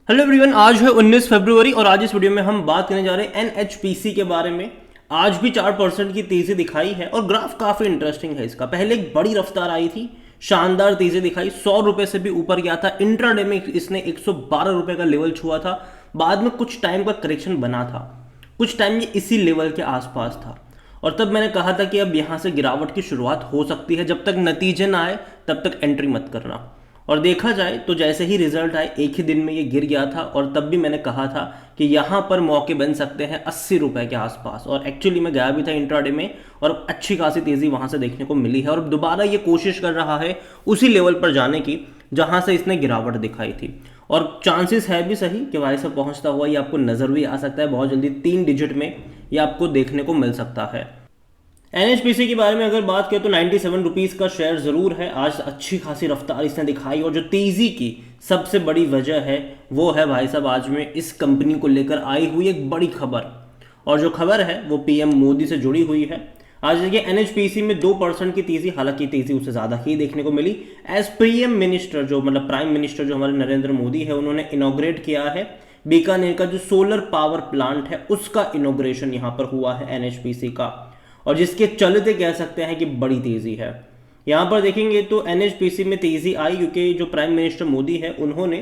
Hello everyone, आज है 19 फरवरी और आज इस वीडियो में हम बात करने जा रहे हैं एनएचपीसी के बारे में। आज भी 4% की तेजी दिखाई है और ग्राफ काफी इंटरेस्टिंग है इसका। पहले एक बड़ी रफ्तार आई थी, शानदार तेजी दिखाई, 100 रुपए से भी ऊपर गया था। इंट्राडे में इसने 112 रुपए का लेवल छुआ था। बाद में कुछ टाइम का करेक्शन बना था, कुछ टाइम ये इसी लेवल के आसपास था और तब मैंने कहा था कि अब यहां से गिरावट की शुरुआत हो सकती है। जब तक नतीजे ना आए तब तक एंट्री मत करना। और देखा जाए तो जैसे ही रिजल्ट आए एक ही दिन में ये गिर गया था और तब भी मैंने कहा था कि यहाँ पर मौके बन सकते हैं 80 रुपए के आसपास। और एक्चुअली मैं गया भी था इंट्राडे में और अच्छी खासी तेजी वहां से देखने को मिली है और दोबारा ये कोशिश कर रहा है उसी लेवल पर जाने की जहां से इसने गिरावट दिखाई थी। और चांसेस है भी सही कि वहां से पहुंचता हुआ ये आपको नजर भी आ सकता है बहुत जल्दी, 3 डिजिट में ये आपको देखने को मिल सकता है। एनएचपीसी के बारे में अगर बात करें तो 97 रुपीज़ का शेयर ज़रूर है। आज अच्छी खासी रफ्तार इसने दिखाई और जो तेज़ी की सबसे बड़ी वजह है वो है भाई साहब आज में इस कंपनी को लेकर आई हुई एक बड़ी खबर। और जो खबर है वो पीएम मोदी से जुड़ी हुई है। आज देखिए एनएचपीसी में 2% की तेज़ी, हालांकि तेज़ी उससे ज़्यादा ही देखने को मिली। एज पीएम मिनिस्टर, जो मतलब प्राइम मिनिस्टर जो हमारे नरेंद्र मोदी है, उन्होंने इनॉग्रेट किया है बीकानेर का जो सोलर पावर प्लांट है उसका इनॉग्रेशन यहाँ पर हुआ है एनएचपीसी का, और जिसके चलते कह सकते हैं कि बड़ी तेजी है। यहाँ पर देखेंगे तो एनएचपीसी में तेजी आई क्योंकि जो प्राइम मिनिस्टर मोदी है उन्होंने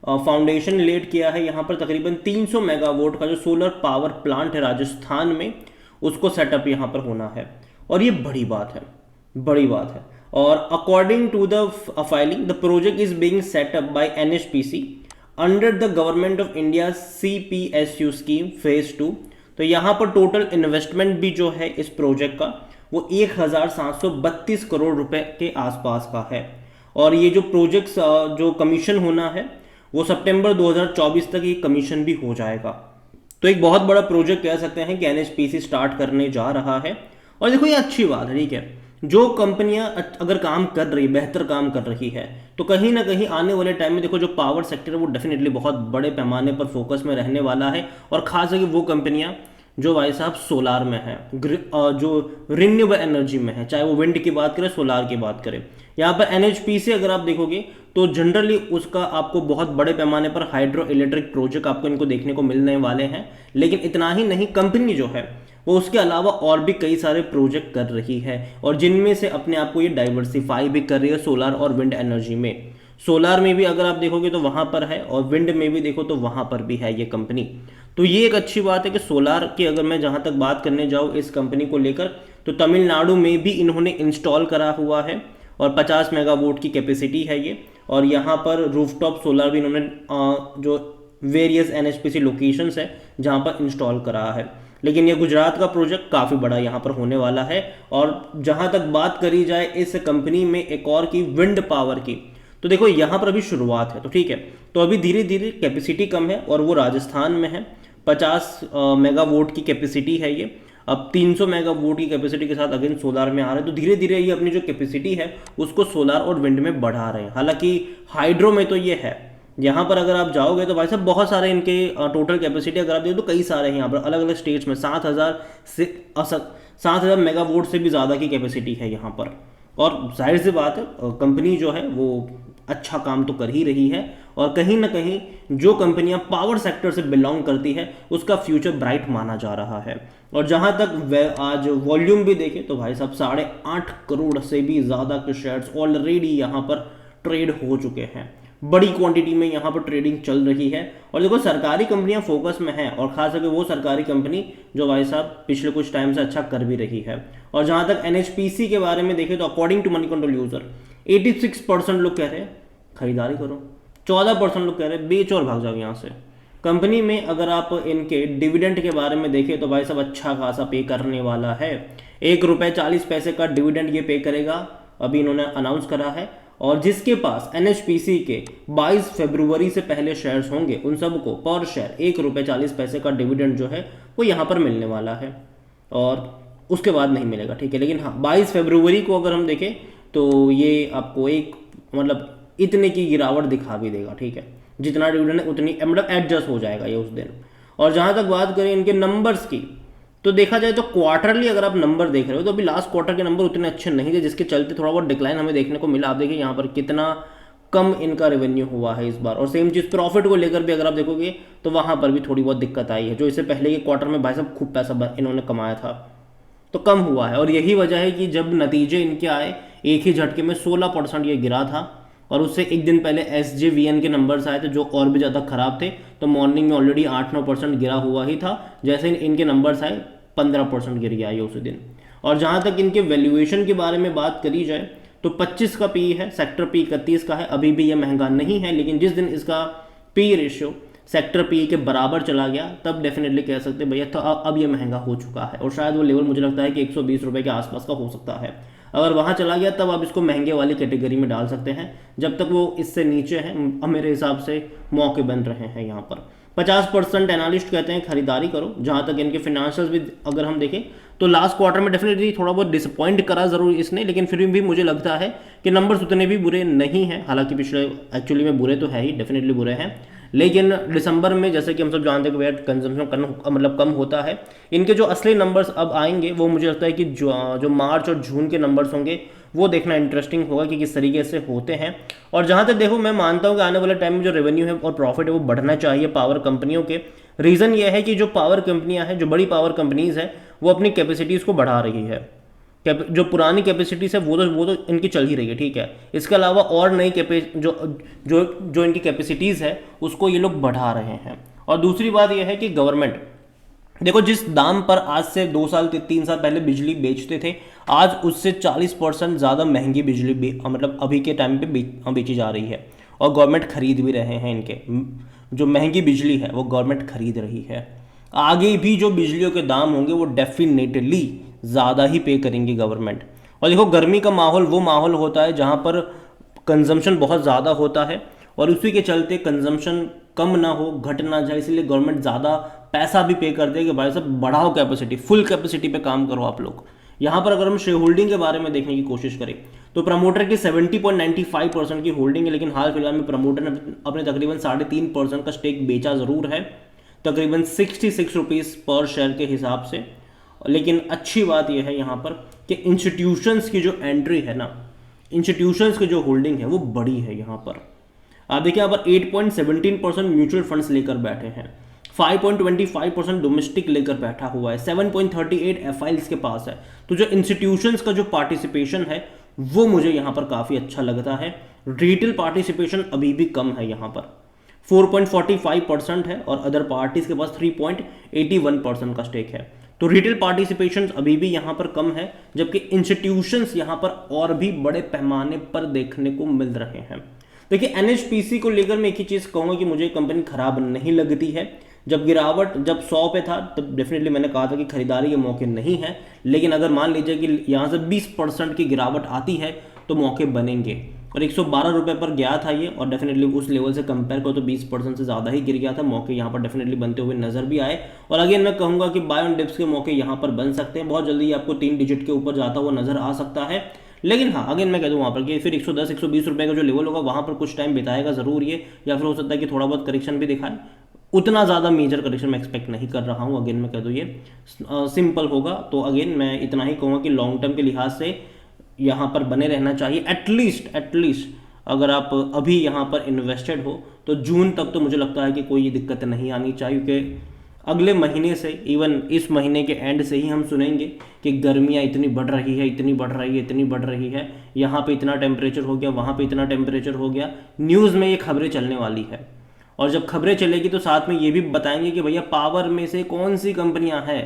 फाउंडेशन लेड किया है यहाँ पर तकरीबन 300 मेगावाट का जो सोलर पावर प्लांट है राजस्थान में, उसको सेटअप यहाँ पर होना है। और ये बड़ी बात है, बड़ी बात है। और according to the filing the project is being set up by NHPC under the government of India CPSU scheme phase 2। तो यहाँ पर टोटल इन्वेस्टमेंट भी जो है इस प्रोजेक्ट का वो 1732 करोड़ रुपए के आसपास का है। और ये जो प्रोजेक्ट जो कमीशन होना है वो सितंबर 2024 तक ये कमीशन भी हो जाएगा। तो एक बहुत बड़ा प्रोजेक्ट कह सकते हैं कि एनएचपीसी स्टार्ट करने जा रहा है। और देखो ये अच्छी बात है, ठीक है। जो कंपनियां अगर काम कर रही, बेहतर काम कर रही है, तो कहीं ना कहीं आने वाले टाइम में देखो जो पावर सेक्टर है वो डेफिनेटली बहुत बड़े पैमाने पर फोकस में रहने वाला है। और खास करके वो कंपनियां जो भाई साहब सोलार में है, जो रिन्यूएबल एनर्जी में है, चाहे वो विंड की बात करें, सोलार की बात करें। यहाँ पर एनएचपीसी अगर आप देखोगे तो जनरली उसका आपको बहुत बड़े पैमाने पर हाइड्रो इलेक्ट्रिक प्रोजेक्ट आपको इनको देखने को मिलने वाले हैं। लेकिन इतना ही नहीं, कंपनी जो है वो उसके अलावा और भी कई सारे प्रोजेक्ट कर रही है और जिनमें से अपने आप को ये डाइवर्सिफाई भी कर रही है सोलार और विंड एनर्जी में। सोलार में भी अगर आप देखोगे तो वहां पर है और विंड में भी देखो तो वहां पर भी है ये कंपनी। तो ये एक अच्छी बात है कि सोलार की अगर मैं जहां तक बात करने जाऊँ इस कंपनी को लेकर, तो तमिलनाडु में भी इन्होंने इंस्टॉल करा हुआ है और 50 मेगावाट की कैपेसिटी है ये। और यहाँ पर रूफटॉप सोलर भी इन्होंने जो वेरियस एनएचपीसी लोकेशंस है जहाँ पर इंस्टॉल करा है। लेकिन ये गुजरात का प्रोजेक्ट काफ़ी बड़ा यहाँ पर होने वाला है। और जहाँ तक बात करी जाए इस कंपनी में एक और की विंड पावर की, तो देखो यहाँ पर अभी शुरुआत है, तो ठीक है। तो अभी धीरे धीरे कैपेसिटी कम है और वो राजस्थान में है। 50 मेगावाट की कैपेसिटी है ये। अब 300 मेगावाट की कैपेसिटी के साथ अगेन सोलार में आ रहे हैं, तो धीरे धीरे ये अपनी जो कैपेसिटी है उसको सोलार और विंड में बढ़ा रहे हैं। हालांकि हाइड्रो में तो ये है, यहाँ पर अगर आप जाओगे तो भाई साहब बहुत सारे इनके टोटल कैपेसिटी अगर आप देखो तो कई सारे हैं यहाँ पर अलग अलग स्टेट्स में। 7,000 से 7,000 मेगावाट से भी ज़्यादा की कैपेसिटी है यहाँ पर। और जाहिर सी बात है कंपनी जो है वो अच्छा काम तो कर ही रही है और कहीं ना कहीं जो कंपनियां पावर सेक्टर से बिलोंग करती है उसका फ्यूचर ब्राइट माना जा रहा है। और जहां तक आज वॉल्यूम भी देखें तो भाई साहब 8.5 करोड़ से भी ज़्यादा के शेयर्स ऑलरेडी यहाँ पर ट्रेड हो चुके हैं। बड़ी क्वांटिटी में यहाँ पर ट्रेडिंग चल रही है। और देखो सरकारी कंपनियां फोकस में हैं और खास करके वो सरकारी कंपनी जो भाई साहब पिछले कुछ टाइम से अच्छा कर भी रही है। और जहां तक एनएचपीसी के बारे में देखें तो according to Moneycontrol user 86% लोग कह रहे हैं खरीदारी करो, 14% लोग कह रहे हैं बेच और भाग जाओ यहाँ से। कंपनी में अगर आप इनके डिविडेंड के बारे में देखें तो भाई साहब अच्छा खासा पे करने वाला है। 1 रुपये 40 पैसे का डिविडेंड ये पे करेगा, अभी इन्होंने अनाउंस करा है। और जिसके पास एनएचपीसी के 22 फरवरी से पहले शेयर्स होंगे उन सबको पर शेयर 1 रुपये 40 पैसे का डिविडेंड जो है वो यहाँ पर मिलने वाला है और उसके बाद नहीं मिलेगा, ठीक है। लेकिन हाँ 22 फरवरी को अगर हम देखें तो ये आपको एक मतलब इतने की गिरावट दिखा भी देगा, ठीक है। जितना डिविडेंड है उतनी मतलब एडजस्ट हो जाएगा ये उस दिन। और जहाँ तक बात करें इनके नंबर्स की, तो देखा जाए तो क्वार्टरली अगर आप नंबर देख रहे हो तो अभी लास्ट क्वार्टर के नंबर उतने अच्छे नहीं थे जिसके चलते थोड़ा बहुत डिक्लाइन हमें देखने को मिला। आप देखिए यहाँ पर कितना कम इनका रेवेन्यू हुआ है इस बार। और सेम चीज़ प्रॉफिट को लेकर भी अगर आप देखोगे तो वहाँ पर भी थोड़ी बहुत दिक्कत आई है। जो इससे पहले के क्वार्टर में भाई साहब खूब पैसा इन्होंने कमाया था तो कम हुआ है। और यही वजह है कि जब नतीजे इनके आए एक ही झटके में 16% ये गिरा था। और उससे एक दिन पहले SJVN के नंबर्स आए थे जो और भी ज़्यादा ख़राब थे, तो मॉर्निंग में ऑलरेडी 8-9% गिरा हुआ ही था। जैसे इनके नंबर्स आए 15% गिर गया ये उसी दिन। और जहाँ तक इनके वैल्यूएशन के बारे में बात करी जाए तो 25 का पी है, सेक्टर पी 31 का है। अभी भी ये महंगा नहीं है, लेकिन जिस दिन इसका पी रेशियो सेक्टर पी के बराबर चला गया तब डेफिनेटली कह सकते हैं भैया तो अब ये महंगा हो चुका है। और शायद वो लेवल मुझे लगता है कि 120 रुपये के आसपास का हो सकता है। अगर वहाँ चला गया तब आप इसको महंगे वाली कैटेगरी में डाल सकते हैं। जब तक वो इससे नीचे है मेरे हिसाब से मौके बन रहे हैं यहाँ पर। 50% एनालिस्ट कहते हैं खरीदारी करो। जहाँ तक इनके फिनेंशियल्स भी अगर हम देखें तो लास्ट क्वार्टर में डेफिनेटली थोड़ा बहुत डिसअपॉइंट करा ज़रूर इसने, लेकिन फिर भी मुझे लगता है कि नंबर्स उतने भी बुरे नहीं हैं। हालांकि पिछले एक्चुअली में बुरे तो है ही, डेफिनेटली बुरे हैं, लेकिन दिसंबर में जैसे कि हम सब जानते हैं कि वेट कंजम्पशन मतलब कम होता है। इनके जो असली नंबर्स अब आएंगे वो मुझे लगता है कि जो मार्च और जून के नंबर्स होंगे वो देखना इंटरेस्टिंग होगा कि किस तरीके से होते हैं। और जहाँ तक देखो मैं मानता हूँ कि आने वाले टाइम में जो रेवेन्यू है और प्रॉफिट है वो बढ़ना चाहिए पावर कंपनियों के। रीज़न ये है कि जो पावर कंपनियाँ हैं, जो बड़ी पावर कंपनीज़ हैं, वो अपनी कैपेसिटीज़ को बढ़ा रही है। जो पुरानी कैपेसिटीज है वो तो इनकी चल ही रही है, ठीक है। इसके अलावा और नई जो इनकी कैपेसिटीज़ है उसको ये लोग बढ़ा रहे हैं। और दूसरी बात ये है कि गवर्नमेंट देखो जिस दाम पर आज से 2 साल 3 साल पहले बिजली बेचते थे, आज उससे 40% ज़्यादा महंगी बिजली मतलब अभी के टाइम पे बेची जा रही है। और गवर्नमेंट खरीद भी रहे हैं। इनके जो महंगी बिजली है वो गवर्नमेंट खरीद रही है। आगे भी जो बिजलियों के दाम होंगे वो डेफिनेटली ज़्यादा ही पे करेंगी गवर्नमेंट। और देखो गर्मी का माहौल वो माहौल होता है जहाँ पर कंजम्पशन बहुत ज़्यादा होता है और उसी के चलते कंजम्पशन कम ना हो, घट ना जाए, इसलिए गवर्नमेंट ज़्यादा पैसा भी पे कर दे कि भाई साहब बढ़ाओ कैपेसिटी, फुल कैपेसिटी पे काम करो आप लोग। यहाँ पर अगर हम शेयर होल्डिंग के बारे में देखने की कोशिश करें तो प्रमोटर की 70.95% की होल्डिंग है, लेकिन हाल फिलहाल में प्रमोटर ने अपने तकरीबन 3.5% का स्टेक बेचा ज़रूर है, तकरीबन 66 रुपीज़ पर शेयर के हिसाब से। लेकिन अच्छी बात यह है यहाँ पर कि इंस्टीट्यूशंस की जो एंट्री है ना, इंस्टीट्यूशंस की जो होल्डिंग है वो बड़ी है। यहाँ पर आप देखिए यहाँ पर 8.17% म्यूचुअल फंड्स लेकर बैठे हैं, 5.25% डोमेस्टिक लेकर बैठा हुआ है, 7.38 एफआईएल्स के पास है। तो जो इंस्टीट्यूशंस का जो पार्टिसिपेशन है वो मुझे यहाँ पर काफ़ी अच्छा लगता है। रिटेल पार्टिसिपेशन अभी भी कम है, यहाँ पर 4.45% है और अदर पार्टीज के पास 3.81% का स्टेक है। तो रिटेल पार्टिसिपेशन अभी भी यहाँ पर कम है, जबकि इंस्टीट्यूशंस यहाँ पर और भी बड़े पैमाने पर देखने को मिल रहे हैं। देखिए NHPC को लेकर मैं एक ही चीज़ कहूँगा कि मुझे कंपनी खराब नहीं लगती है। जब 100 पे था तब डेफिनेटली मैंने कहा था कि खरीदारी के मौके नहीं है, लेकिन अगर मान लीजिए कि यहाँ से 20% की गिरावट आती है तो मौके बनेंगे। और 112 रुपये पर गया था ये, और डेफिनेटली उस लेवल से कंपेयर करो तो 20% से ज़्यादा ही गिर गया था। मौके यहाँ पर डेफिनेटली बनते हुए नजर भी आए। और अगेन मैं कहूँगा कि बाय ऑन डिप्स के मौके यहाँ पर बन सकते हैं। बहुत जल्दी आपको 3 डिजिट के ऊपर जाता हुआ नजर आ सकता है। लेकिन हाँ अगेन मैं कह दूँ वहाँ पर कि फिर 110-120 रुपये का जो लेवल होगा वहाँ पर कुछ टाइम बिताएगा ज़रूर ये, या फिर हो सकता है कि थोड़ा बहुत करेक्शन भी दिखाए। उतना ज़्यादा मेजर करेक्शन मैं एक्सपेक्ट नहीं कर रहा हूँ। अगेन मैं कह दूँ ये सिंपल होगा। तो अगेन मैं इतना ही कहूँगा कि लॉन्ग टर्म के लिहाज से यहाँ पर बने रहना चाहिए। एटलीस्ट अगर आप अभी यहाँ पर इन्वेस्टेड हो तो जून तक तो मुझे लगता है कि कोई दिक्कत नहीं आनी चाहिए, क्योंकि अगले महीने से, इवन इस महीने के एंड से ही हम सुनेंगे कि गर्मियाँ इतनी बढ़ रही है, इतनी बढ़ रही है, यहाँ पे इतना टेम्परेचर हो गया, वहाँ पे इतना टेम्परेचर हो गया। न्यूज़ में ये खबरें चलने वाली है, और जब खबरें चलेगी तो साथ में ये भी बताएंगे कि भैया पावर में से कौन सी कंपनियाँ हैं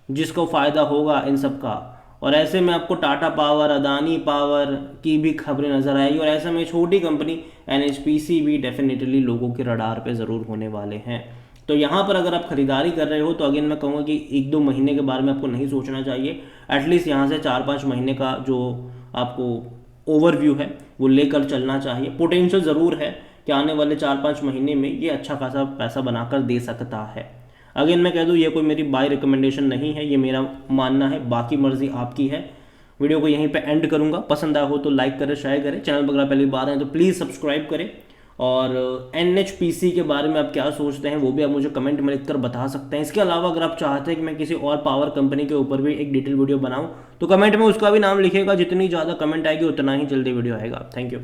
जिसको फ़ायदा होगा इन सब का। और ऐसे में आपको टाटा पावर, अदानी पावर की भी खबरें नजर आएगी, और ऐसे में छोटी कंपनी NHPC भी डेफिनेटली लोगों के रडार पे ज़रूर होने वाले हैं। तो यहाँ पर अगर आप खरीदारी कर रहे हो तो अगेन मैं कहूँगा कि 1-2 महीने के बारे में आपको नहीं सोचना चाहिए। एटलीस्ट यहाँ से 4-5 महीने का जो आपको ओवरव्यू है वो लेकर चलना चाहिए। पोटेंशियल ज़रूर है कि आने वाले 4-5 महीने में ये अच्छा खासा पैसा बनाकर दे सकता है। अगेन मैं कह दूँ ये कोई मेरी बाय रिकमेंडेशन नहीं है, ये मेरा मानना है, बाकी मर्जी आपकी है। वीडियो को यहीं पे एंड करूँगा। पसंद आया हो तो लाइक करें, शेयर करें। चैनल पर अगर पहली बार हैं तो प्लीज़ सब्सक्राइब करें। और NHPC के बारे में आप क्या सोचते हैं वो भी आप मुझे कमेंट में लिखकर बता सकते हैं। इसके अलावा अगर आप चाहते हैं कि मैं किसी और पावर कंपनी के ऊपर भी एक डिटेल वीडियो बनाऊँ तो कमेंट में उसका भी नाम लिखिएगा। जितनी ज़्यादा कमेंट आएगी उतना ही जल्दी वीडियो आएगा। Thank you.